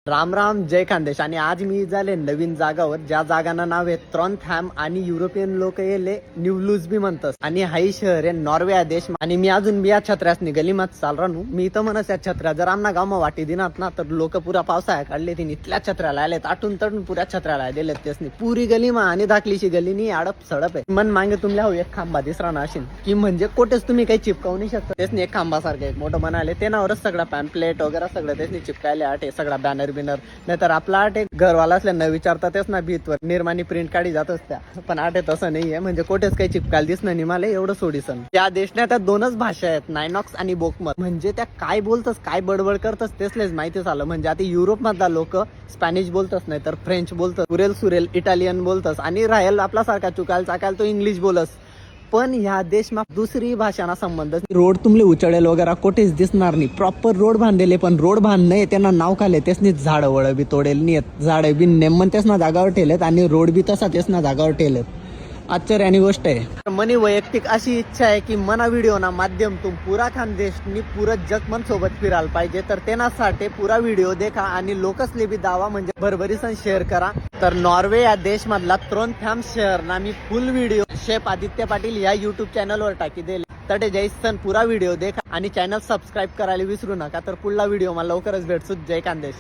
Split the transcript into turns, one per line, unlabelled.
राम राम, जय खानदेश. आणि आज मी झाले नवीन जागावर, ज्या जागांना नाव आहे ट्रॉनथॅम आणि युरोपियन लोक येले न्यूलूज बी म्हणतात. आणि हाई शहर आहे नॉर्वे हा देश. आणि मी अजून बी या छत्र्यास निघाली मत चाल राहू. मी इथं म्हणत या छत्र्या जर आमना गावमा वाटी दिनात ना, तर लोक पुरा पावसाळ्या काढले तिने इथल्या छत्र्याला आलेत, आटून तटून पुऱ्या छत्र्याला दिलेत. त्यासनी पुरी गलीमा आणि दाखलीची गली नी अडप सडप आहे. मन मागे तुम्हाला एक खांबा दिसरा ना असेल की म्हणजे कोठेच तुम्ही काही चिपकावू नाही शकता. त्यासनी एक खांबासारखं एक मोठं बनाले, तेनावरच सगळा पॅम्पलेट वगैरे सगळं त्यासनी चिपकायले आटे, सगळा बॅनर बिनर. नाहीतर आपला आठ एक घरवाला असल्या न विचारता तेच ना भीतवर निर्माणी प्रिंट काढी जातच त्या. पण आठ तसं नाहीये, म्हणजे कोठेच काही चिपकायला दिसणं नाही मला एवढं सोडीसन. त्या देशण्यात त्या दोनच भाषा आहेत, नायनॉक्स आणि बोकमत. म्हणजे त्या काय बोलतस काय बडबड करतस तेसलेच माहिती झालं. म्हणजे आता युरोप मधला लोक स्पॅनिश बोलतच नाही तर फ्रेंच बोलतस, सुरेल इटालियन बोलतस, आणि राहेल आपल्यासारखा चुकायला चाकायला तो इंग्लिश बोलस. पण ह्या देशमा दुसरी भाषांना संबंध. रोड तुमले उचळेल वगैरे कोठेच दिसणार नाही. प्रॉपर रोड बांधलेले, पण रोड बांधणे त्यांना नाव खाले तेच झाड वळ बी तोडेल नाही, झाड बी नेमन तेच ना जागावर ठेवलेत आणि रोड बी तसा तेच ना जागावर ठेवलेत. आश्चर्याची गोष्ट आहे. मनी वैयक्तिक अशी इच्छा आहे की मना व्हिडिओ ना माध्यमातून पुरा खानदेशनी पुरा जग मन सोबत फिरायला पाहिजे. तर तेनासाठी पुरा व्हिडिओ देखा आणि लोकसले बी दावा म्हणजे भरभरीसन शेअर करा. तर नॉर्वे या देश मधला ट्रॉनथॅम शहर ना मी full video chef Aditya Patil या युट्यूब चॅनलवर टाकी देईल. तटे जैसन पुरा व्हिडिओ देखा आणि चॅनल सबस्क्राईब करायला विसरू नका. तर पुढला व्हिडिओ मला लवकरच भेटसू. जय खानदेश.